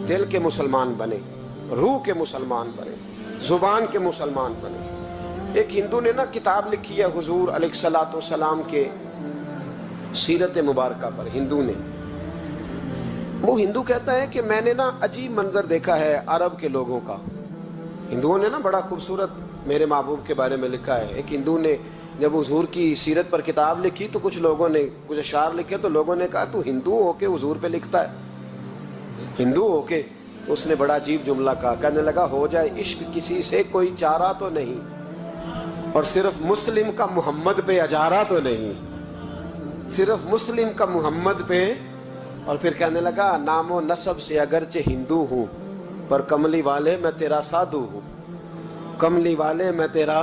دل کے مسلمان بنے، روح کے مسلمان بنے، زبان کے مسلمان بنے۔ ایک ہندو نے نا کتاب لکھی ہے حضور علیہ الصلوۃ والسلام کے سیرت مبارکہ پر، ہندو نے۔ وہ ہندو کہتا ہے کہ میں نے نا عجیب منظر دیکھا ہے عرب کے لوگوں کا۔ ہندوؤں نے نا بڑا خوبصورت میرے محبوب کے بارے میں لکھا ہے۔ ایک ہندو نے جب حضور کی سیرت پر کتاب لکھی تو کچھ لوگوں نے کچھ اشعار لکھے، تو لوگوں نے کہا تو ہندو ہو کے حضور پہ لکھتا ہے، ہندو ہو کے؟ اس نے بڑا عجیب جملہ کہا، کہنے لگا ہو جائے عشق کسی سے کوئی چارہ تو نہیں، اور صرف مسلم کا محمد پہ اجارہ تو نہیں، صرف مسلم کا محمد پہ۔ اور پھر کہنے لگا نام و نسب سے اگرچہ ہندو ہوں پر کملی والے میں تیرا سادھو ہوں، کملی والے میں تیرا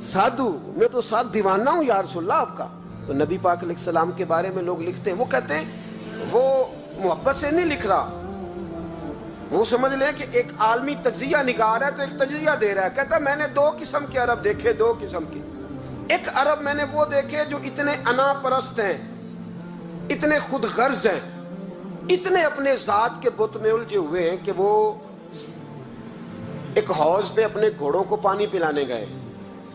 سادھو، میں تو ساتھ دیوانہ ہوں یا رسول اللہ آپ کا۔ تو نبی پاک علیہ السلام کے بارے میں لوگ لکھتے ہیں، وہ کہتے ہیں وہ محبت سے نہیں لکھ رہا، وہ سمجھ لیں کہ ایک عالمی تجزیہ نگار ہے تو ایک تجزیہ دے رہا ہے۔ کہتا ہے میں نے دو قسم کے عرب دیکھے، دو قسم کے۔ ایک عرب میں نے وہ دیکھے جو اتنے انا پرست ہیں، اتنے خود غرض ہیں، اتنے اپنے ذات کے بت میں الجھے ہوئے ہیں کہ وہ ایک حوض پہ اپنے گھوڑوں کو پانی پلانے گئے،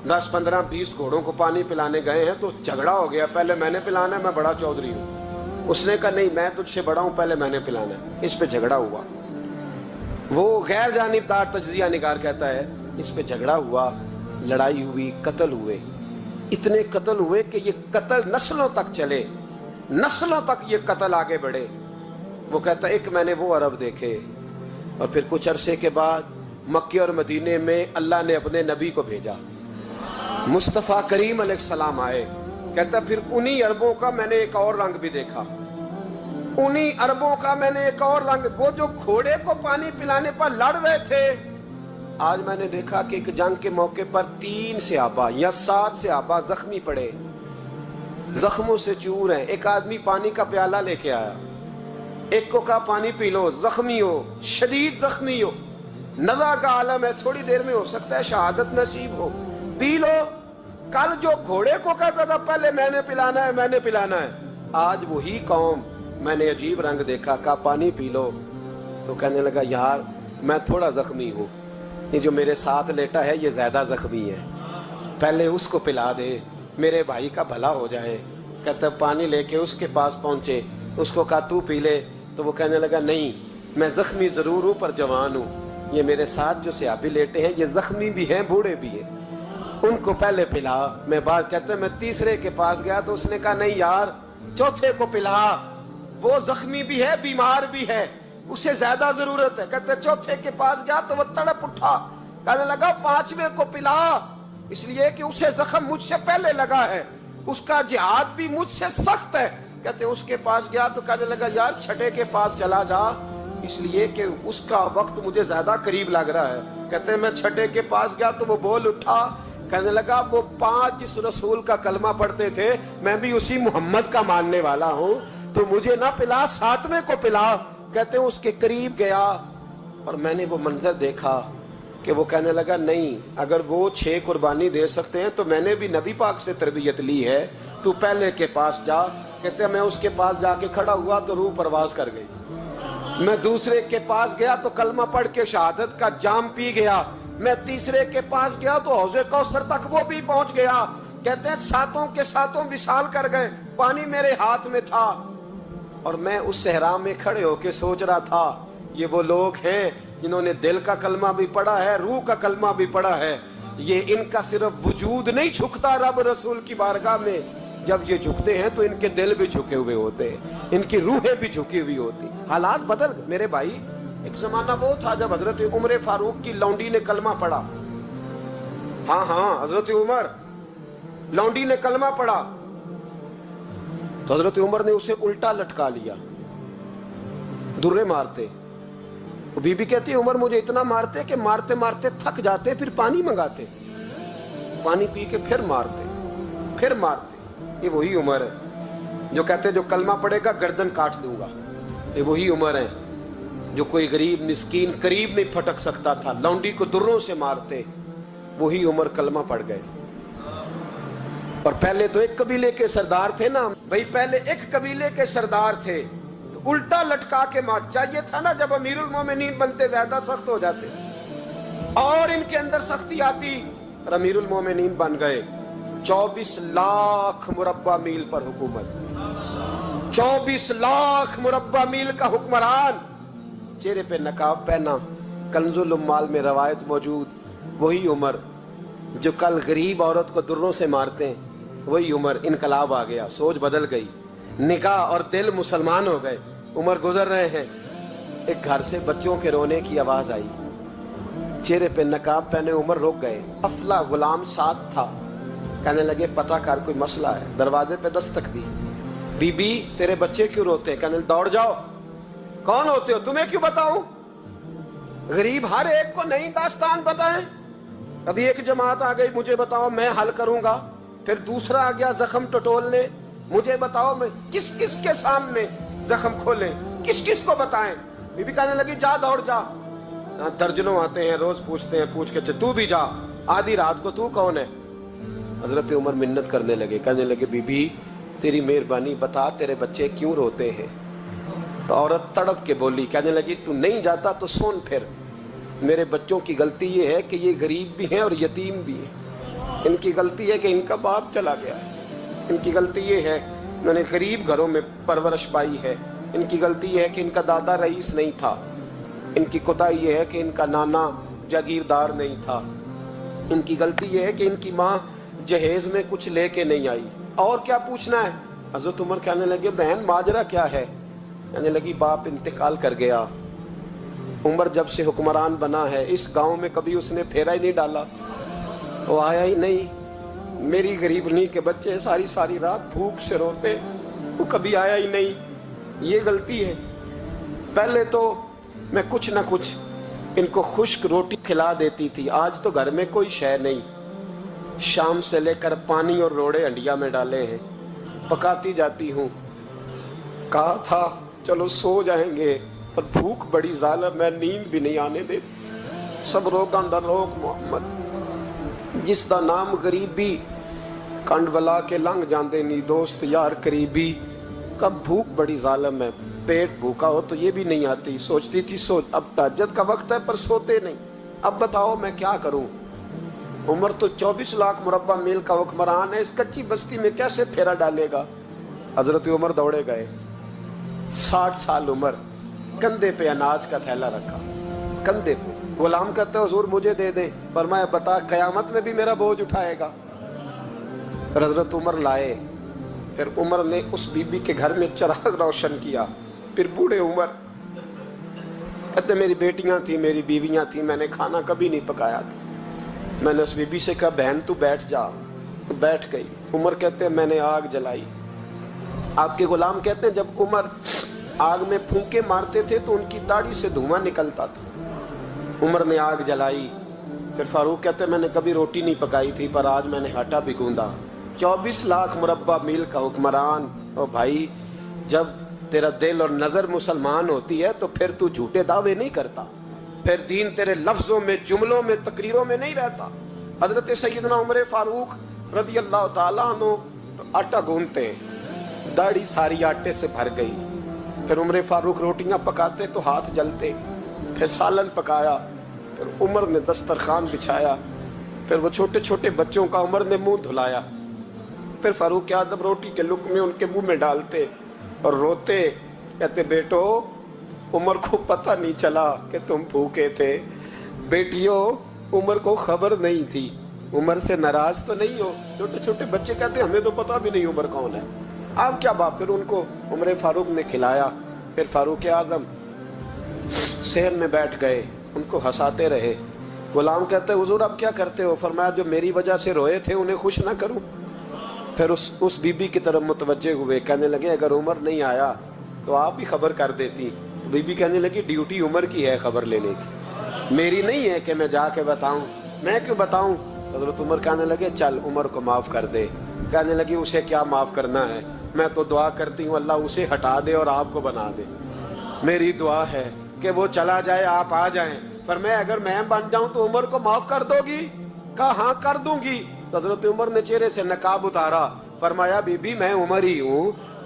10 15 20 گھوڑوں کو پانی پلانے گئے ہیں، تو جھگڑا ہو گیا، پہلے میں نے پلانا ہے، میں بڑا چودھری ہوں۔ اس نے کہا نہیں میں تجھ سے بڑا ہوں، پہلے میں نے پلانا ہے۔ اس پہ جھگڑا ہوا، وہ غیر جانبدار تجزیہ نگار کہتا ہے اس پہ جھگڑا ہوا، لڑائی ہوئی، قتل ہوئے، اتنے قتل ہوئے کہ یہ قتل نسلوں تک چلے، نسلوں تک یہ قتل آگے بڑھے۔ وہ کہتا ہے ایک میں نے وہ عرب دیکھے۔ اور پھر کچھ عرصے کے بعد مکے اور مدینے میں اللہ نے اپنے نبی کو بھیجا، مصطفیٰ کریم علیہ السلام آئے۔ کہتا پھر انہی عربوں کا میں نے ایک اور رنگ بھی دیکھا، انہی عربوں کا میں نے ایک اور رنگ، وہ جو گھوڑے کو پانی پلانے پر لڑ رہے تھے، آج میں نے دیکھا کہ ایک جنگ کے موقع پر 3 صحابہ یا 7 صحابہ زخمی پڑے، زخموں سے چور ہیں۔ ایک آدمی پانی کا پیالہ لے کے آیا، ایک کو کہا پانی پی لو، زخمی ہو، شدید زخمی ہو، نزع کا عالم ہے، تھوڑی دیر میں ہو سکتا ہے شہادت نصیب ہو، پی لو۔ کل جو گھوڑے کو کہتا تھا پہلے میں نے پلانا ہے، میں نے پلانا ہے، آج وہی قوم میں نے عجیب رنگ دیکھا، کہا پانی پی لو۔ تو کہنے لگا یار میں تھوڑا زخمی ہوں، یہ جو میرے ساتھ لیٹا ہے یہ زیادہ زخمی ہے، پہلے اس کو پلا دے، میرے بھائی کا بھلا ہو جائے۔ کہتا پانی لے کے اس کے پاس پہنچے، اس کو کہا تو پی لے، تو وہ کہنے لگا نہیں میں زخمی ضرور ہوں پر جوان ہوں، یہ میرے ساتھ جو صحابی لیٹے ہیں یہ زخمی بھی ہیں بوڑھے بھی ہیں، ان کو پہلے پلا۔ میں بات کہتا میں تیسرے کے پاس گیا تو اس نے کہا نہیں یار چوتھے کو پلا، وہ زخمی بھی ہے بیمار بھی ہے، اسے زیادہ ضرورت ہے۔ کہتے چوتھے کے پاس گیا تو وہ تڑپ اٹھا، کہنے لگا 5ویں کو پلا، اس لیے کہ اسے زخم مجھ سے پہلے لگا ہے، اس کا جہاد بھی مجھ سے سخت ہے۔ کہتے اس کے پاس گیا تو کہنے لگا یار 6 کے پاس چلا جا، اس لیے کہ اس کا وقت مجھے زیادہ قریب لگ رہا ہے۔ کہتے میں 6 کے پاس گیا تو وہ بول اٹھا، کہنے لگا وہ 5 جس رسول کا کلمہ پڑھتے تھے میں بھی اسی محمد کا ماننے والا ہوں، تو مجھے نہ پلا 7ویں کو پلا۔ کہتے اس کے قریب گیا اور میں نے وہ منظر دیکھا کہ وہ کہنے لگا نہیں اگر وہ 6 قربانی دے سکتے ہیں تو میں نے بھی نبی پاک سے تربیت لی ہے، تو پہلے کے پاس جا۔ کہتے میں اس کے پاس جا کے کھڑا ہوا تو روح پرواز کر گئی، میں دوسرے کے پاس گیا تو کلمہ پڑھ کے شہادت کا جام پی گیا، میں تیسرے کے پاس گیا تو حوض کوثر تک وہ بھی پہنچ گیا۔ کہتے ہیں 7 کے 7 وصال کر گئے، پانی میرے ہاتھ میں تھا اور میں اس صحرا میں کھڑے ہو کے سوچ رہا تھا یہ وہ لوگ ہیں جنہوں نے دل کا کلمہ بھی پڑھا ہے، روح کا کلمہ بھی پڑھا ہے، یہ ان کا صرف وجود نہیں جھکتا رب رسول کی بارگاہ میں، جب یہ جھکتے ہیں تو ان کے دل بھی جھکے ہوئے ہوتے ہیں، ان کی روحیں بھی جھکی ہوئی ہوتی۔ حالات بدل گئے میرے بھائی، ایک زمانہ وہ تھا جب حضرت عمر فاروق کی لونڈی نے کلمہ پڑھا، ہاں حضرت عمر لونڈی نے کلمہ پڑھا تو حضرت عمر نے اسے الٹا لٹکا لیا، درے مارتے، بی بی کہتی عمر مجھے اتنا مارتے کہ مارتے مارتے تھک جاتے، پھر پانی منگاتے، پانی پی کے پھر مارتے۔ یہ وہی عمر ہے جو کہتے جو کلمہ پڑھے گا گردن کاٹ دوں گا، یہ وہی عمر ہے جو کوئی غریب مسکین قریب نہیں پھٹک سکتا تھا، لونڈی کو دروں سے مارتے، وہی عمر کلمہ پڑھ گئے۔ اور پہلے تو ایک قبیلے کے سردار تھے نا بھائی، پہلے ایک قبیلے کے سردار تھے، تو الٹا لٹکا کے مار. چاہیے تھا نا جب امیرُ المومنین بنتے زیادہ سخت ہو جاتے اور ان کے اندر سختی آتی اور امیرُ المومنین بن گئے. 24 لاکھ مربع میل پر حکومت, 24 لاکھ مربع میل کا حکمران, چہرے پہ نقاب پہنا. کنز الاموال میں روایت موجود, وہی عمر جو کل غریب عورت کو دروں سے مارتے ہیں, وہی عمر. انقلاب آ گیا, سوچ بدل گئی, نگاہ اور دل مسلمان ہو گئے. عمر گزر رہے ہیں, ایک گھر سے بچوں کے رونے کی آواز آئی. چہرے پہ نقاب پہنے عمر رک گئے. افلا غلام ساتھ تھا, کہنے لگے پتہ کر کوئی مسئلہ ہے. دروازے پہ دستک دی. بی بی تیرے بچے کیوں روتے ہیں؟ کہنے دوڑ جاؤ. کون ہوتے ہو؟ تمہیں کیوں بتاؤں؟ غریب ہر ایک کو نئی داستان بتائیں. ابھی ایک جماعت آ گئی, مجھے بتاؤ میں حل کروں گا. پھر دوسرا آ گیا زخم ٹٹولنے, مجھے بتاؤ میں کس کس کے سامنے زخم کھولیں, کس کس کو بتائیں. بی بی کہنے لگی جا دوڑ جا. درجنوں آتے ہیں روز پوچھتے ہیں, پوچھ کے تو بھی جا. آدھی رات کو تو کون ہے؟ حضرت عمر منت کرنے لگے, کہنے لگے بی بی تیری مہربانی بتا تیرے بچے کیوں روتے ہیں. تو عورت تڑپ کے بولی, کہنے لگی تو نہیں جاتا تو سن پھر. میرے بچوں کی غلطی یہ ہے کہ یہ غریب بھی ہیں اور یتیم بھی ہیں. ان کی غلطی ہے کہ ان کا باپ چلا گیا ہے. ان کی غلطی یہ ہے میں نے غریب گھروں میں پرورش پائی ہے. ان کی غلطی یہ ہے کہ ان کا دادا رئیس نہیں تھا. ان کی کوتاہی یہ ہے کہ ان کا نانا جاگیردار نہیں تھا. ان کی غلطی یہ ہے کہ ان کی ماں جہیز میں کچھ لے کے نہیں آئی. اور کیا پوچھنا ہے؟ حضرت عمر کہنے لگے بہن ماجرا کیا ہے؟ کہنے لگی باپ انتقال کر گیا. عمر جب سے حکمران بنا ہے اس گاؤں میں کبھی اس نے پھیرا ہی نہیں ڈالا, وہ آیا ہی نہیں. میری غریبنی کے بچے ساری ساری رات بھوک سے روتے, وہ کبھی آیا ہی نہیں. یہ غلطی ہے. پہلے تو میں کچھ نہ کچھ ان کو خشک روٹی کھلا دیتی تھی, آج تو گھر میں کوئی شے نہیں. شام سے لے کر پانی اور روڑے ہنڈیا میں ڈالے ہیں, پکاتی جاتی ہوں. کہا تھا چلو سو جائیں گے, پر بھوک بڑی ظالم ہے, نیند بھی نہیں آنے دے. سب روگاں دا روگ محمد, جس دا نام غریبی کنڈ ولا کے لنگ جاندے نی دوست یار قریبی. کب بھوک بڑی ظالم ہے, پیٹ بھوکا ہو تو یہ بھی نہیں آتی. سوچتی تھی سوچ اب تہجد کا وقت ہے پر سوتے نہیں. اب بتاؤ میں کیا کروں. عمر تو 24 لاکھ مربع میل کا حکمران ہے, اس کچی بستی میں کیسے پھیرا ڈالے گا. حضرت عمر دوڑے گئے. 60 سال عمر, کندھے پہ اناج کا تھیلا رکھا, کندھے پہ. غلام کہتے حضور مجھے دے دیں. فرمایا بتا قیامت میں بھی میرا بوجھ اٹھائے گا. حضرت عمر لائے. پھر عمر نے اس بی بی کے گھر میں چراغ روشن کیا. پھر بوڑھے عمر کہتے میری بیٹیاں تھیں, میری بیویاں تھیں, میں نے کھانا کبھی نہیں پکایا تھا. میں نے اس بی بی سے کہا بہن تو بیٹھ جا. بیٹھ گئی. عمر کہتے میں نے آگ جلائی. آپ کے غلام کہتے ہیں جب عمر آگ میں پھونکے مارتے تھے تو ان کی داڑھی سے دھواں نکلتا تھا. عمر نے آگ جلائی. پھر فاروق کہتے میں نے کبھی روٹی نہیں پکائی تھی پر آج میں نے آٹا بھی گوندا. 24 لاکھ مربع میل کا حکمران. اور بھائی جب تیرا دل اور نظر مسلمان ہوتی ہے تو پھر تو جھوٹے دعوے نہیں کرتا, پھر دین تیرے لفظوں میں جملوں میں تقریروں میں نہیں رہتا. حضرت سیدنا عمر فاروق رضی اللہ تعالیٰ عنہ آٹا گوندتے ہیں, داڑھی ساری آٹے سے بھر گئی. پھر عمر فاروق روٹیاں پکاتے تو ہاتھ جلتے. پھر سالن پکایا. پھر عمر نے دسترخوان بچھایا. پھر وہ چھوٹے چھوٹے بچوں کا عمر نے منہ دھلایا. پھر فاروق اعظم روٹی کے لقمے ان کے منہ میں ڈالتے اور روتے, کہتے بیٹو عمر کو پتہ نہیں چلا کہ تم بھوکے تھے. بیٹیوں عمر کو خبر نہیں تھی. عمر سے ناراض تو نہیں ہو. چھوٹے چھوٹے بچے کہتے ہمیں تو پتہ بھی نہیں عمر کون ہے. آپ کیا بات. پھر ان کو عمر فاروق نے کھلایا. پھر فاروق اعظم صحن میں بیٹھ گئے, ان کو ہنساتے رہے. غلام کہتے حضور اب کیا کرتے ہو؟ فرمایا جو میری وجہ سے روئے تھے انہیں خوش نہ کروں. پھر اس بی بی کی طرف متوجہ ہوئے, کہنے لگے اگر عمر نہیں آیا تو آپ ہی خبر کر دیتی. بی بی کہنے لگی ڈیوٹی عمر کی ہے خبر لینے کی, میری نہیں ہے کہ میں جا کے بتاؤں. میں کیوں بتاؤں؟ حضرت عمر کہنے لگے چل عمر کو معاف کر دے. کہنے لگی اسے کیا معاف کرنا ہے, میں تو دعا کرتی ہوں اللہ اسے ہٹا دے اور آپ کو بنا دے. میری دعا ہے کہ وہ چلا جائے آپ آ جائیں. پر میں اگر میں بن جاؤں تو عمر کو معاف کر دو گی؟ کہا ہاں کر دوں گی. حضرت عمر نے چہرے سے نقاب اتارا. فرمایا بی بی میں عمر ہی ہوں,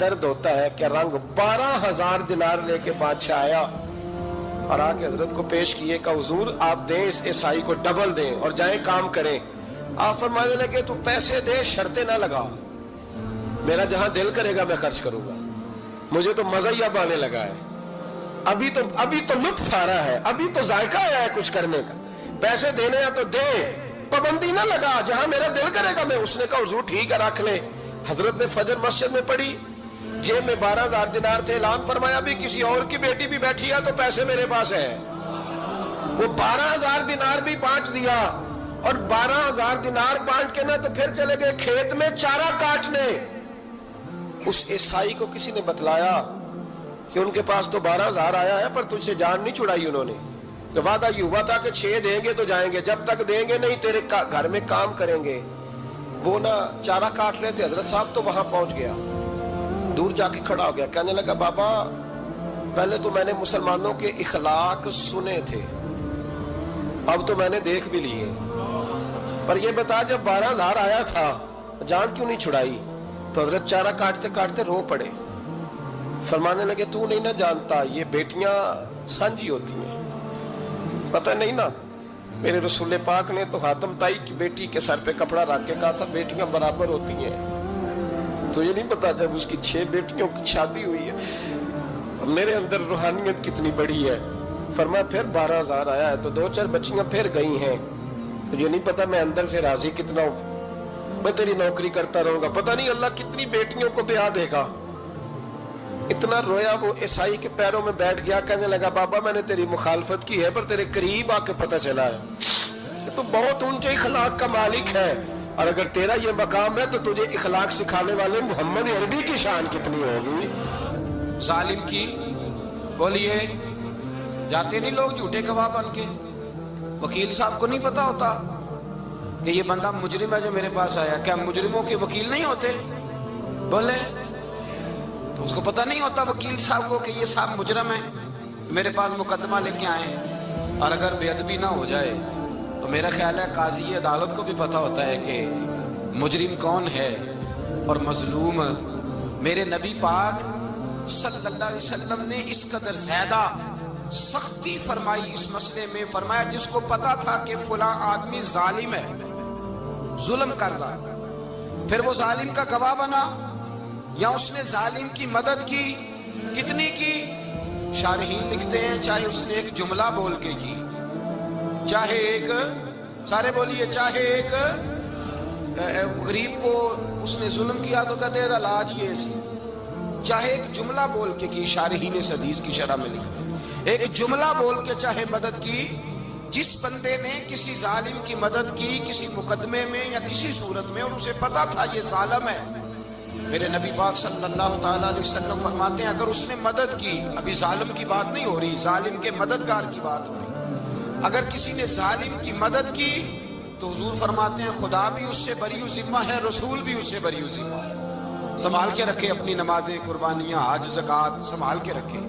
درد ہوتا ہے، کیا رنگ۔ 12,000 دینار لے کے بادشاہ آیا اور آ کے حضرت کو پیش کیے کہ حضور آپ دیں اس عیسائی کو ڈبل دیں اور جائیں کام کریں۔ آپ فرمانے لگے تو پیسے دے، شرطیں نہ لگا، میرا جہاں دل کرے گا میں خرچ کروں گا، مجھے تو مزہ ہی اب آنے لگا ہے، ابھی تو لطف آ رہا ہے، ابھی تو ذائقہ آیا ہے کچھ کرنے کا، پیسے دینے ہیں تو دے، پابندی نہ لگا، جہاں میرا دل کرے گا میں۔ اس نے کہا حضور ٹھیک ہے رکھ لیں۔ حضرت نے فجر مسجد میں پڑھی، جیب میں 12,000 دینار تھے، اعلان فرمایا بھی کسی اور کی بیٹی بھی بیٹھی ہے تو پیسے میرے پاس ہے۔ وہ 12,000 دینار بھی بانٹ دیا، اور 12,000 دینار بانٹ کے نہ تو پھر چلے گئے کھیت میں چارہ کاٹنے۔ اس عیسائی کو کسی نے بتلایا کہ ان کے پاس تو 12,000 آیا ہے پر تجھ سے جان نہیں چھڑائی انہوں نے، کہ وعدہ یہ ہوا تھا کہ 6 دیں گے تو جائیں گے، جب تک دیں گے نہیں تیرے گھر میں کام کریں گے۔ وہ نہ چارہ کاٹ رہے تھے، حضرت صاحب تو وہاں پہنچ گیا، دور جا کے کھڑا ہو گیا، کہنے لگا بابا پہلے تو میں نے مسلمانوں کے اخلاق سنے تھے، اب تو میں نے دیکھ بھی لیے، پر یہ بتا جب 12,000 آیا تھا جان کیوں نہیں چھڑائی؟ تو حضرت چارہ کاٹتے کاٹتے رو پڑے، فرمانے لگے تو نہیں نہ جانتا یہ بیٹیاں سانجی ہوتی ہیں، پتہ نہیں نا، میرے رسول پاک نے تو خاتم تائی کی بیٹی کے سر پہ کپڑا رکھ کے کہا تھا بیٹیاں برابر ہوتی ہیں، تو یہ نہیں پتا جب اس کی 6 بیٹیوں کی شادی ہوئی ہے میرے اندر روحانیت کتنی بڑی ہے۔ فرمایا پھر 12,000 آیا ہے تو 2-4 بچیاں پھر گئی ہیں، تو یہ نہیں پتا میں اندر سے راضی کتنا ہوں، میں تیری نوکری کرتا رہوں گا، پتہ نہیں اللہ کتنی بیٹیوں کو بیاہ دے گا۔ اتنا رویا، وہ عیسائی کے پیروں میں بیٹھ گیا، کہنے لگا بابا میں نے تیری مخالفت کی ہے پر تیرے قریب آ کے پتہ چلا ہے کہ تو بہت اونچے اخلاق کا مالک ہے، اور اگر تیرا یہ مقام ہے تو تجھے اخلاق سکھانے والے محمد عربی کی شان کتنی ہوگی۔ ظالم کی بولیے جاتے نہیں لوگ جھوٹے گواہ بن کے، وکیل صاحب کو نہیں پتا ہوتا کہ یہ بندہ مجرم ہے جو میرے پاس آیا، کیا مجرموں کے وکیل نہیں ہوتے؟ بولے تو اس کو پتہ نہیں ہوتا وکیل صاحب کو کہ یہ صاحب مجرم ہے، میرے پاس مقدمہ لے کے آئے، اور اگر بے ادبی نہ ہو جائے تو میرا خیال ہے قاضی عدالت کو بھی پتہ ہوتا ہے کہ مجرم کون ہے اور مظلوم۔ میرے نبی پاک صلی اللہ علیہ وسلم نے اس قدر زیادہ سختی فرمائی اس مسئلے میں، فرمایا جس کو پتا تھا کہ فلاں آدمی ظالم ہے، ظلم کر رہا، پھر وہ ظالم کا گواہ بنا یا اس نے ظالم کی مدد کی، کتنی کی؟ شارحین لکھتے ہیں چاہے اس نے ایک جملہ بول کے کی، چاہے ایک، سارے بولیے، چاہے ایک غریب کو اس نے ظلم کیا تو کہتے ہیں علاج یہ سی، چاہے ایک جملہ بول کے کی، شارحین اس حدیث کی شرح میں لکھتے ہیں ایک جملہ بول کے چاہے مدد کی، جس بندے نے کسی ظالم کی مدد کی کسی مقدمے میں یا کسی صورت میں اور اسے پتا تھا یہ ظالم ہے، میرے نبی پاک صلی اللہ تعالیٰ علیہ وسلم فرماتے ہیں اگر اس نے مدد کی، ابھی ظالم کی بات نہیں ہو رہی، ظالم کے مددگار کی بات ہو رہی، اگر کسی نے ظالم کی مدد کی تو حضور فرماتے ہیں خدا بھی اس سے بری ذمہ ہے، رسول بھی اس سے بری ذمہ ہے۔ سنبھال کے رکھے اپنی نمازیں، قربانیاں، حج، زکوٰۃ سنبھال کے رکھے۔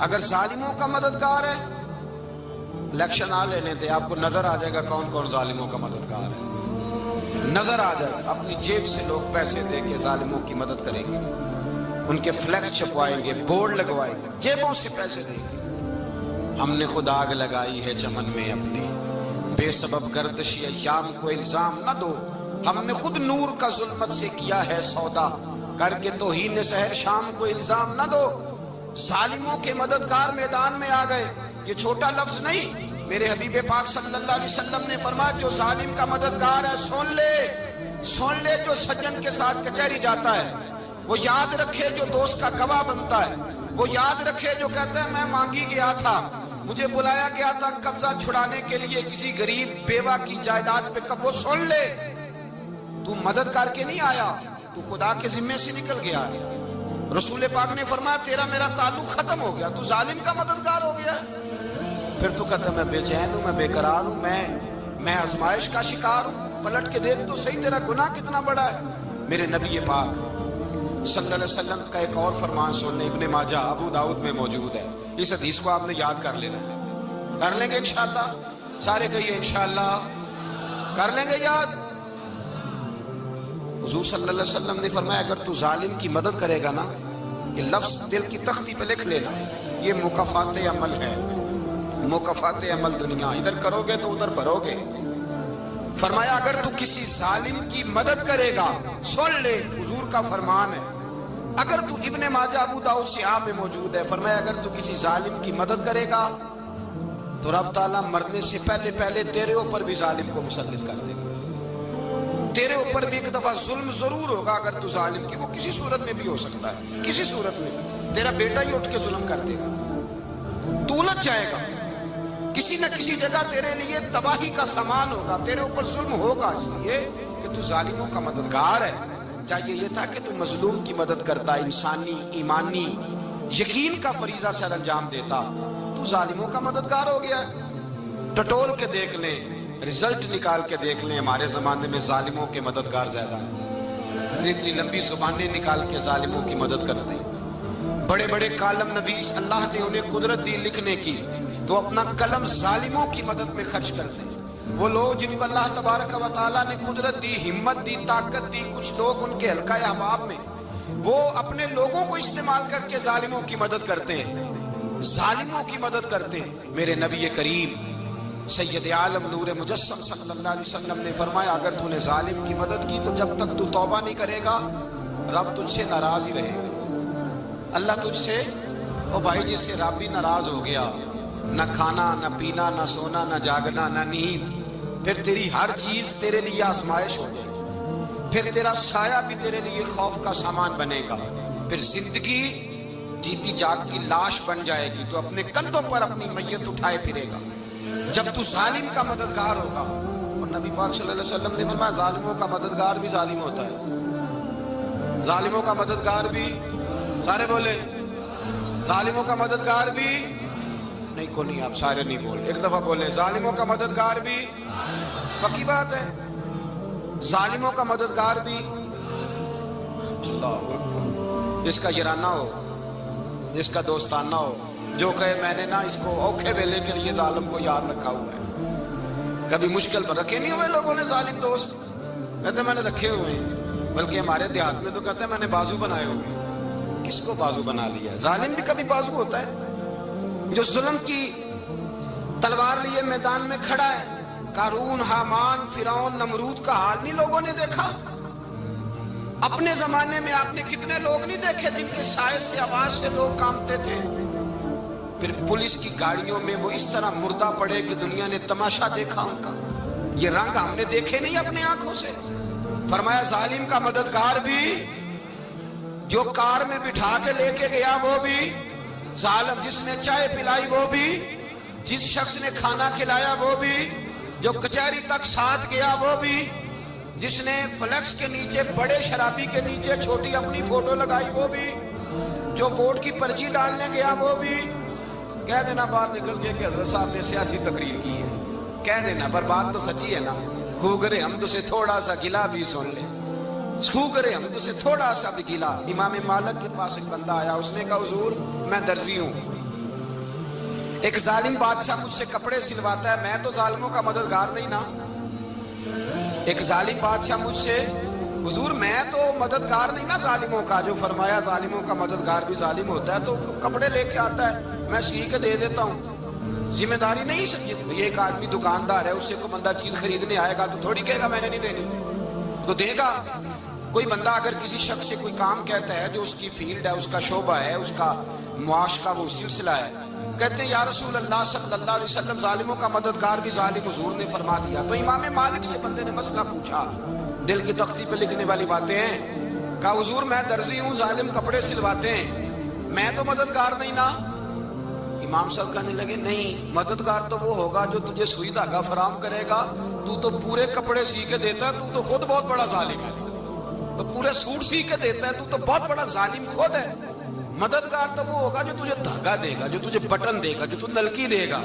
اگر ظالموں کا مددگار ہے، الیکشن آ لینے دے، آپ کو نظر آ جائے گا کون کون ظالموں کا مددگار ہے، نظر آ جائے گا، اپنی جیب سے لوگ پیسے دے کے ظالموں کی مدد کریں گے، ان کے فلیکس چھپوائیں گے، بورڈ لگوائیں گے، جیبوں سے پیسے دیں گے۔ ہم نے خود آگ لگائی ہے چمن میں اپنے، بے سبب گردشی ایام کو الزام نہ دو، ہم نے خود نور کا ظلمت سے کیا ہے سودا، کر کے توہین سحر شام کو الزام نہ دو۔ ظالموں کے مددگار میدان میں آ گئے، یہ چھوٹا لفظ نہیں، میرے حبیب پاک صلی اللہ علیہ وسلم نے فرمایا جو ظالم کا مددگار ہے سن لے، جو سجن کے ساتھ کچہری جاتا ہے وہ یاد رکھے، جو دوست کا گواہ بنتا ہے وہ یاد رکھے، جو کہتا ہے میں مانگی گیا تھا، مجھے بلایا گیا تھا قبضہ چھڑانے کے لیے کسی غریب بیوہ کی جائیداد پہ، کب وہ سن لے تو مدد کر کے نہیں آیا، تو خدا کے ذمے سے نکل گیا ہے۔ رسول پاک نے فرمایا تیرا میرا تعلق ختم ہو گیا، تو ظالم کا مددگار ہو گیا، پھر تو کہتا میں بے چین ہوں، میں بے قرار ہوں، میں آزمائش کا شکار ہوں، پلٹ کے دیکھ تو صحیح تیرا گناہ کتنا بڑا ہے۔ میرے نبی پاک صلی اللہ علیہ وسلم کا ایک اور فرمان سننے، ابن ماجہ ابو داؤد میں موجود ہے، اس حدیث کو آپ نے یاد کر لینا ہے، کر لیں گے انشاءاللہ، سارے کہیے انشاءاللہ کر لیں گے یاد۔ حضور صلی اللہ علیہ وسلم نے فرمایا اگر تو ظالم کی مدد کرے گا نا، یہ لفظ دل کی تختی پہ لکھ لینا، یہ مکافات عمل ہے، مکافات عمل دنیا، ادھر کرو گے تو ادھر بھرو گے۔ فرمایا اگر تو کسی ظالم کی مدد کرے گا، سن لے حضور کا فرمان ہے، اگر تو ابن ماجہ ابو داؤد صحاح میں موجود ہے، فرمایا اگر تو کسی ظالم کی مدد کرے گا تو رب تعالیٰ مرنے سے پہلے پہلے تیرے اوپر بھی ظالم کو مسلط کر دے گا، تیرے اوپر بھی ایک دفعہ ظلم ضرور ہوگا اگر تو ظالم کی، وہ کسی صورت میں بھی ہو سکتا ہے، کسی صورت میں تیرا بیٹا ہی اٹھ کے ظلم کر دے گا، تو الجھ جائے گا، کسی نہ کسی جگہ تیرے لیے تباہی کا سامان ہوگا، تیرے اوپر ظلم ہوگا، اس لیے کہ تو ظالموں کا مددگار ہے۔ چاہیے یہ تھا کہ تو مظلوم کی مدد کرتا، انسانی ایمانی یقین کا فریضہ سر انجام دیتا، تو ظالموں کا مددگار ہو گیا ہے۔ ٹٹول کے دیکھ لیں، رزلٹ نکال کے دیکھ لیں، ہمارے زمانے میں ظالموں کے مددگار زیادہ ہیں، اتنی لمبی زبانیں نکال کے ظالموں کی مدد کرتے ہیں، بڑے بڑے کالم نویس اللہ نے انہیں قدرت دی لکھنے کی، تو اپنا قلم ظالموں کی مدد میں خرچ کرتے ہیں۔ وہ لوگ جن کو اللہ تبارک و تعالیٰ نے قدرت دی، ہمت دی، طاقت دی، کچھ لوگ ان کے حلقہ احباب میں وہ اپنے لوگوں کو استعمال کر کے ظالموں کی مدد کرتے ہیں، ظالموں کی مدد کرتے ہیں۔ میرے نبی کریم سید عالم نور مجسم صلی اللہ علیہ وسلم نے فرمایا اگر تو نے ظالم کی مدد کی تو جب تک تو توبہ نہیں کرے گا رب تجھ سے ناراض ہی رہے گا۔ اللہ تجھ سے، او بھائی جس سے رب بھی ناراض ہو گیا، نہ کھانا نہ پینا نہ سونا نہ جاگنا نہ نیند، پھر تیری ہر چیز تیرے لیے آزمائش ہو جائے گی، پھر تیرا سایہ بھی تیرے لیے خوف کا سامان بنے گا، پھر زندگی جیتی جاگتی لاش بن جائے گی، تو اپنے کندھوں پر اپنی میت اٹھائے پھرے گا جب تو ظالم کا مددگار ہوگا۔ اور نبی پاک صلی اللہ علیہ وسلم نے فرمایا ظالموں کا مددگار بھی ظالم ہوتا ہے، ظالموں کا مددگار بھی، سارے بولے ظالموں کا مددگار بھی، نہیں کو نہیں، آپ سارے نہیں بولے، ایک دفعہ بولے ظالموں کا مددگار بھی، پکی بات ہے، ظالموں کا مددگار بھی۔ اللہ اکبر، جس کا یارانہ ہو، جس کا دوستانہ ہو، جو کہے میں نے نا اس کو اوکھے ویلے کے لیے ظالم کو یاد رکھا ہوا ہے، کبھی مشکل پر رکھے نہیں ہوئے لوگوں نے ظالم دوست، کہتے میں نے رکھے ہوئے ہیں، بلکہ ہمارے دیہات میں تو کہتے ہیں میں نے بازو بنائے ہوئے۔ کس کو بازو بنا لیا؟ ظالم بھی کبھی بازو ہوتا ہے، جو ظلم کی تلوار لیے میدان میں کھڑا ہے۔ قارون، حامان، فرعون، نمرود کا حال نہیں لوگوں نے دیکھا؟ اپنے زمانے میں آپ نے کتنے لوگ نہیں دیکھے جن کے سائے سے، آواز سے لوگ کانپتے تھے؟ پھر پولیس کی گاڑیوں میں وہ اس طرح مردہ پڑے کہ دنیا نے تماشا دیکھا ان کا، یہ رنگ ہم نے دیکھے نہیں اپنے آنکھوں سے۔ فرمایا ظالم کا مددگار بھی، جو کار میں بٹھا کے لے کے گیا وہ بھی ظالم، جس نے چائے پلائی وہ بھی، جس شخص نے کھانا کھلایا وہ بھی، جو کچہری تک ساتھ گیا وہ بھی، جس نے فلیکس کے نیچے، بڑے شرابی کے نیچے چھوٹی اپنی فوٹو لگائی وہ بھی، جو ووٹ کی پرچی ڈالنے گیا وہ بھی۔ کہہ دینا باہر نکل کے کہ حضرت صاحب نے سیاسی تقریر کی ہے، کہہ دینا، پر بات تو سچی ہے نا۔ خو کرے حمد سے تھوڑا سا گلا بھی سن لے، خو کرے حمد سے تھوڑا سا بھی گلا۔ امام مالک کے پاس ایک بندہ آیا، اس نے کہا حضور میں درزی ہوں، ایک ظالم بادشاہ مجھ سے کپڑے سلواتا ہے، میں تو ظالموں کا مددگار نہیں نا۔ ایک ظالم بادشاہ مجھ سے، حضور میں تو مددگار نہیں نا ظالموں کا۔ جو فرمایا ظالموں کا مددگار بھی ظالم ہوتا ہے، تو کپڑے لے کے آتا ہے میں سی کے دے دیتا ہوں، ذمہ داری نہیں سمجھی۔ یہ ایک آدمی دکاندار ہے، اس سے کوئی بندہ چیز خریدنے آئے گا تو تھوڑی کہے گا میں نے نہیں دینی، تو دے گا۔ کوئی بندہ اگر کسی شخص سے کوئی کام کہتا ہے جو اس کی فیلڈ ہے، اس کا شعبہ ہے، اس کا معاش کا وہ سلسلہ ہے، کہتے ہیں یا رسول اللہ صلی اللہ علیہ وسلم ظالموں کا مددگار بھی ظالم، حضور نے فرما دیا۔ تو امام مالک سے بندے نے مسئلہ پوچھا، دل کی تختی پہ لکھنے والی باتیں ہیں، کہا حضور میں درزی ہوں، ظالم کپڑے سلواتے ہیں، میں تو مددگار نہیں نا۔ امام صاحب کہنے لگے نہیں، مددگار تو وہ ہوگا جو تجھے سوئی دھاگا فراہم کرے گا، تو پورے کپڑے سی کے دیتا ہے، تو خود بہت بڑا ظالم ہے، تو پورے سوٹ سی کے دیتا ہے، تو بہت بڑا ظالم خود ہے۔ مددگار تو وہ ہوگا جو تجھے دھاگا دے گا، جو تجھے بٹن دے گا، جو تجھے نلکی دے گا۔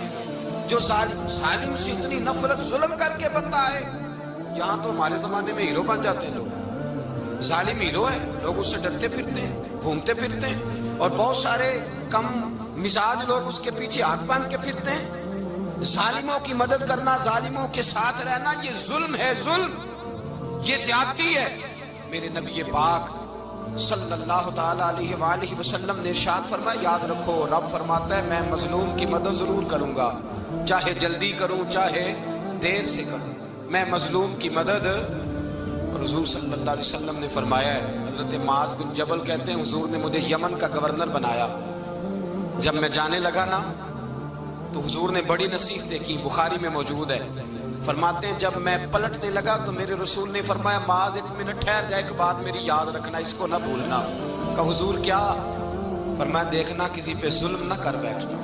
جو ظالم سے اتنی نفرت ظلم کر کے بندہ ہے، یہاں تو ہمارے زمانے میں ہیرو بن جاتے ہیں لوگ، ظالم ہیرو ہے، لوگ اس سے ڈرتے پھرتے ہیں، گھومتے پھرتے ہیں، اور بہت سارے کم مزاج لوگ اس کے پیچھے ہاتھ باندھ کے پھرتے ہیں۔ ظالموں کی مدد کرنا، ظالموں کے ساتھ رہنا، یہ ظلم ہے، ظلم، یہ زیادتی ہے۔ میرے نبی پاک صلی اللہ تعالیٰ علیہ وآلہ وسلم نے ارشاد فرمایا یاد رکھو رب فرماتا ہے میں مظلوم کی مدد ضرور کروں گا، چاہے جلدی کروں چاہے دیر سے کروں، میں مظلوم کی مدد۔ اور حضور صلی اللہ علیہ وسلم نے فرمایا ہے، حضرت معاذ بن جبل کہتے ہیں حضور نے مجھے یمن کا گورنر بنایا، جب میں جانے لگا نا تو حضور نے بڑی نصیحتیں کی، بخاری میں موجود ہے، فرماتے ہیں جب میں پلٹنے لگا تو میرے رسول نے فرمایا معاذ ایک منٹ ٹھہر جا، ایک بات میری یاد رکھنا، اس کو نہ بھولنا۔ کہا حضور کیا؟ فرمایا دیکھنا کسی پہ ظلم نہ کر بیٹھنا،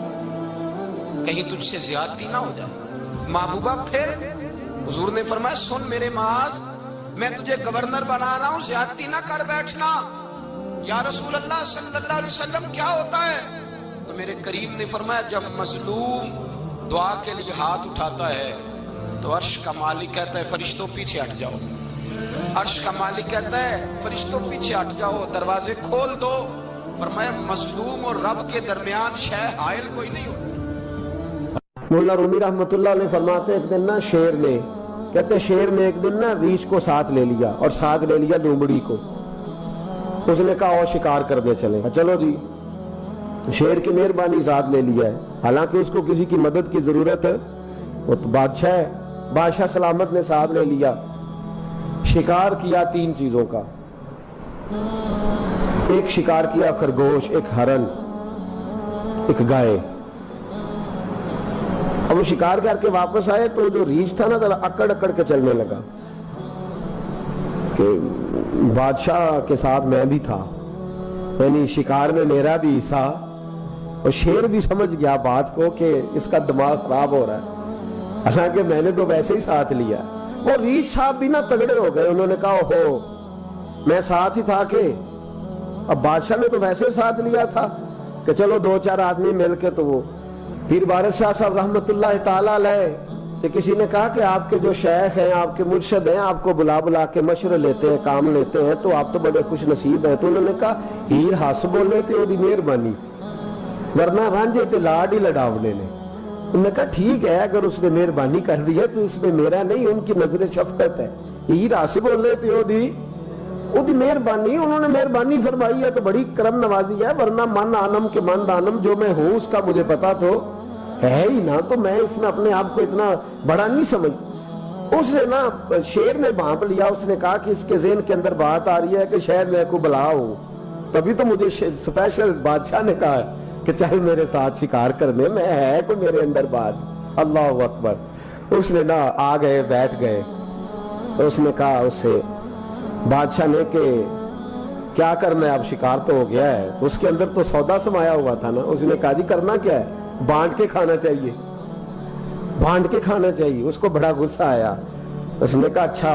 کہیں تجھ سے زیادتی نہ ہو جائے۔ محبوبہ پھر حضور نے فرمایا سن میرے معاذ، میں تجھے گورنر بنا رہا ہوں، زیادتی نہ کر بیٹھنا۔ یا رسول اللہ صلی اللہ علیہ وسلم کیا ہوتا ہے؟ تو میرے کریم نے فرمایا جب مظلوم دعا کے لیے ہاتھ اٹھاتا ہے تو عرش کا مالک کہتا ہے فرشتوں پیچھے ہٹ جاؤ، عرش کا مالک کہتا ہے فرشتوں پیچھے ہٹ جاؤ، دروازے کھول دو۔ فرمایا مظلوم اور رب کے درمیان شے حائل کوئی نہیں ہوتا۔ مولا رومی رحمت اللہ علیہ فرماتے ایک دن نا شیر نے، کہتے شیر نے ایک دن نا ریچھ کو ساتھ لے لیا اور ساتھ لے لیا لومڑی کو، اس نے کہا اور شکار کرنے چلے، چلو جی، شیر کی مہربانی ذات لے لیا ہے، حالانکہ اس کو کسی کی مدد کی ضرورت ہے، وہ تو بادشاہ ہے، بادشاہ سلامت نے ساتھ لے لیا، شکار کیا 3 چیزوں کا، ایک شکار کیا خرگوش، ایک ہرن، ایک گائے۔ اب وہ شکار کر کے واپس آئے تو جو ریچھ تھا نا ذرا اکڑ اکڑ کے چلنے لگا کہ بادشاہ کے ساتھ میں بھی تھا، یعنی شکار میں میرا بھی حصہ، اور شیر بھی سمجھ گیا بات کو کہ اس کا دماغ خراب ہو رہا ہے، حالانکہ میں نے تو ویسے ہی ساتھ لیا۔ وہ ریچھ صاحب بھی نا تگڑے ہو گئے، انہوں نے کہا اوہو میں ساتھ ہی تھا کہ اب بادشاہ نے تو ویسے ساتھ لیا تھا کہ چلو 2-4 آدمی مل کے تو وہ۔ پیر بارش شاہ صاحب رحمت اللہ تعالیٰ علیہ سے کسی نے کہا کہ آپ کے جو شیخ ہیں، آپ کے مرشد ہیں، آپ کو بلا بلا کے مشورے لیتے ہیں، کام لیتے ہیں، تو آپ تو بڑے خوش نصیب ہیں۔ تو انہوں نے کہا ہیر ہس بولے تے وہ دی مہربانی، ورنہ رانجے تے لاڈ ہی لڑاونے نے۔ انہوں نے کہا ٹھیک ہے اگر اس نے مہربانی کر دی ہے تو اس میں میرا نہیں، ان کی نظر شفقت ہے، ہیر ہس بولے تے وہ دی مہربانی، انہوں نے مہربانی فرمائی ہے تو بڑی کرم نوازی ہے، ورنہ من آنم کے من دانم، جو میں ہوں اس کا مجھے پتا تو ہے ہی نا، تو میں اس میں اپنے آپ کو اتنا بڑا نہیں سمجھ۔ اس نے نا شیر نے بھانپ لیا، اس نے کہا کہ اس کے ذہن کے اندر بات آ رہی ہے کہ شاید میں کو بلا ہوں، تبھی تو مجھے سپیشل بادشاہ نے کہا کہ چاہے میرے ساتھ شکار کرنے میں، ہے کوئی میرے اندر بات۔ اللہ اکبر۔ اس نے نا آ گئے بیٹھ گئے، اس نے کہا اس سے بادشاہ نے کہ کیا کرنا ہے، اب شکار تو ہو گیا ہے، تو اس کے اندر تو سودا سمایا ہوا تھا نا۔ اس نے کہا جی کرنا کیا ہے، بانٹ کے کھانا چاہیے، بانٹ کے کھانا چاہیے۔ اس کو بڑا غصہ آیا، اس نے کہا اچھا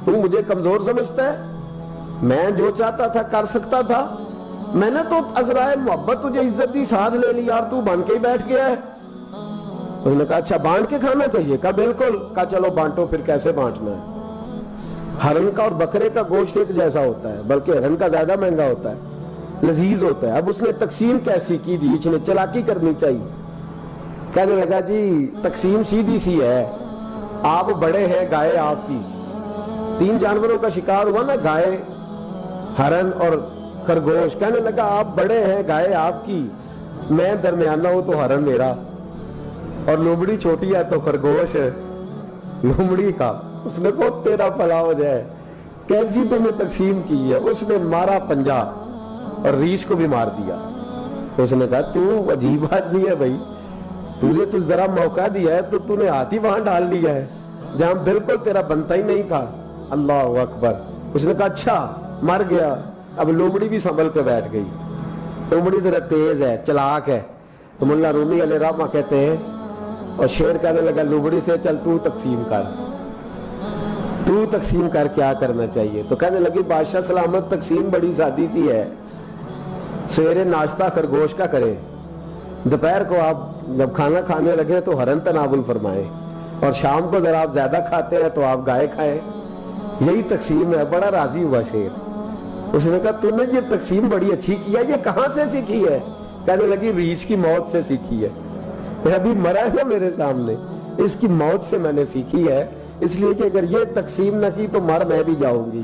تو مجھے کمزور سمجھتا ہے، میں جو چاہتا تھا کر سکتا تھا، میں نے تو عذرائے محبت تجھے عزت دی ساتھ لے لی یار، تو بن کے ہی بیٹھ گیا ہے۔ اس نے کہا اچھا بانٹ کے کھانا چاہیے، کہا بالکل۔ کہا چلو بانٹو، پھر کیسے بانٹنا ہے؟ ہرن کا اور بکرے کا گوشت ایک جیسا ہوتا ہے، بلکہ ہرن کا زیادہ مہنگا ہوتا ہے، لذیذ ہوتا ہے۔ اب اس نے تقسیم کیسی کی جی، اس نے چلاکی کرنی چاہیے۔ کہنے لگا جی تقسیم سیدھی سی ہے، آپ بڑے ہیں، گائے آپ کی، 3 جانوروں کا شکار ہوا نا، گائے، ہرن اور خرگوش۔ کہنے لگا آپ بڑے ہیں، گائے آپ کی، میں درمیانہ ہوں تو ہرن میرا، اور لومڑی چھوٹی ہے تو خرگوش لومڑی کا۔ اس نے کہا تیرا بھلا ہو جائے، کیسی تم نے تقسیم کی ہے؟ اس نے مارا پنجا اور ریچھ کو بھی مار دیا۔ اس نے کہا تو عجیب آدمی ہے بھائی، تجھے تو ذرا موقع دیا ہے تو تو نے ہاتھ ہی وہاں ڈال لیا ہے جہاں بالکل تیرا بنتا ہی نہیں تھا۔ اللہ اکبر۔ اس نے کہا اچھا مر گیا۔ اب لومڑی بھی سنبھل کے بیٹھ گئی، لومڑی ذرا تیز ہے، چلاک ہے۔ تو مولا رومی علیہ رحمہ کہتے ہیں، اور شیر کہنے لگا لومڑی سے چل تو تقسیم کر، تو تقسیم کر کیا کرنا چاہیے؟ تو کہنے لگی بادشاہ سلامت تقسیم بڑی سادی سی ہے، سویرے ناشتہ خرگوش کا کرے، دوپہر کو آپ جب کھانا کھانے لگے تو ہرن تناول فرمائے، اور شام کو ذرا آپ زیادہ کھاتے ہیں تو آپ گائے کھائیں، یہی تقسیم ہے۔ بڑا راضی ہوا شیر۔ اس نے کہا تو نے یہ تقسیم بڑی اچھی کی ہے، یہ کہاں سے سیکھی ہے؟ کہنے لگی ریچھ کی موت سے سیکھی ہے، ابھی مرا ہے نا میرے سامنے، اس کی موت سے میں نے سیکھی ہے، اس لیے کہ اگر یہ تقسیم نہ کی تو مر میں بھی جاؤں گی۔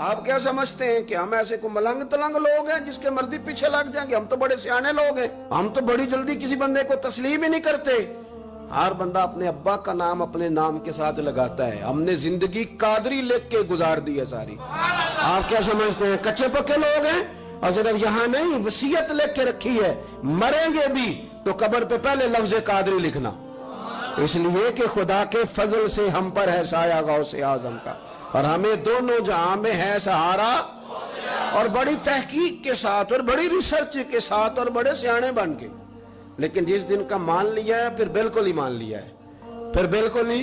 آپ کیا سمجھتے ہیں کہ ہم ایسے کو ملنگ تلنگ لوگ ہیں جس کے مرضی پیچھے لگ جائیں گے؟ ہم تو بڑے سیانے لوگ ہیں، ہم تو بڑی جلدی کسی بندے کو تسلیم ہی نہیں کرتے۔ ہر بندہ اپنے ابا کا نام اپنے نام کے ساتھ لگاتا ہے۔ ہم نے زندگی قادری لکھ کے گزار دی ہے ساری۔ آپ کیا سمجھتے ہیں کچے پکے لوگ ہیں؟ اور صرف یہاں نہیں، وصیت لکھ کے رکھی ہے، مریں گے بھی تو قبر پہ پہلے لفظ قادری لکھنا، اس لیے کہ خدا کے فضل سے ہم پر ہے سایہ غوث اعظم کا، اور ہمیں دونوں جہاں میں ہے سہارا۔ اور بڑی تحقیق کے ساتھ اور بڑی ریسرچ کے ساتھ اور بڑے سیانے بن کے، لیکن جس دن کا مان لیا ہے پھر بالکل ہی مان لیا ہے، پھر بالکل ہی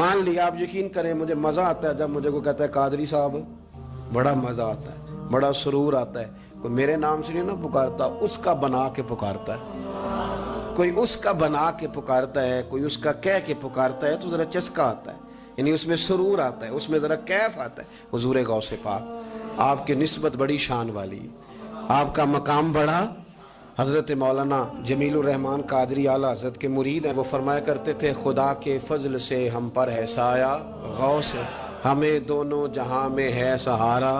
مان لیا۔ آپ یقین کریں مجھے مزہ آتا ہے جب مجھے کوئی کہتا ہے قادری صاحب، بڑا مزہ آتا ہے، بڑا سرور آتا ہے۔ کوئی میرے نام سے نہیں نہ پکارتا، اس کا بنا کے پکارتا ہے، کوئی اس کا بنا کے پکارتا ہے، کوئی اس کا کہہ کے پکارتا ہے تو ذرا چسکا آتا ہے، یعنی اس میں سرور آتا ہے، اس میں ذرا کیف آتا ہے۔ حضور غوث پاک آپ کی نسبت بڑی شان والی، آپ کا مقام بڑا۔ حضرت مولانا جمیل الرحمن قادری اعلیٰ حضرت کے مرید ہیں، وہ فرمایا کرتے تھے خدا کے فضل سے ہم پر ہے سایہ غوث، ہمیں دونوں جہاں میں ہے سہارا۔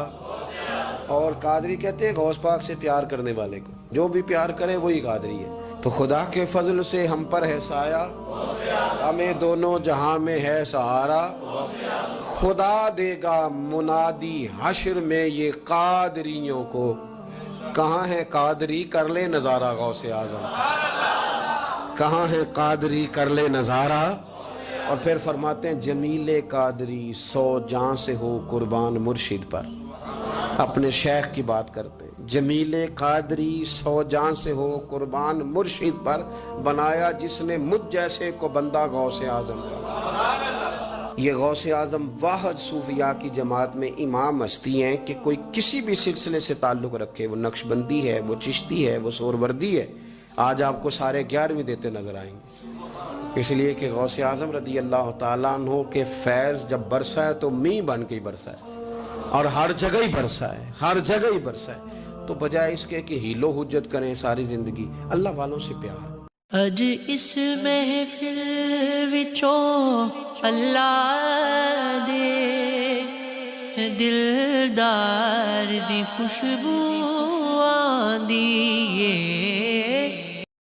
اور قادری کہتے ہیں غوث پاک سے پیار کرنے والے کو جو بھی پیار کرے وہی قادری ہے۔ تو خدا کے فضل سے ہم پر ہے سایہ، ہمیں دونوں جہاں میں ہے سہارا، خدا دے گا منادی حشر میں یہ قادریوں کو، کہاں ہے قادری کر لے نظارہ غوث اعظم، کہاں ہے قادری کر لے نظارہ۔ اور پھر فرماتے ہیں جمیل قادری 100 جاں سے ہو قربان مرشد پر، اپنے شیخ کی بات کرتے ہیں، جمیل قادری 100 جاں سے ہو قربان مرشد پر، بنایا جس نے مجھ جیسے کو بندہ غوث اعظم کا۔ یہ غوث اعظم واحد صوفیاء کی جماعت میں امام ہستی ہیں کہ کوئی کسی بھی سلسلے سے تعلق رکھے، وہ نقشبندی ہے، وہ چشتی ہے، وہ سہروردی ہے، آج آپ کو سارے 11ویں دیتے نظر آئیں گے، اس لیے کہ غوث اعظم رضی اللہ تعالیٰ عنہ کے فیض جب برسا ہے تو می بن کے ہی برسا ہے، اور ہر جگہ ہی برسا ہے، ہر جگہ ہی برسا ہے۔ تو بجائے اس کے کہ ہیلو حجت کریں ساری زندگی، اللہ والوں سے پیار۔ اج اس محفل وچوں اللہ دے دلدار دی خوشبو آندی ہے۔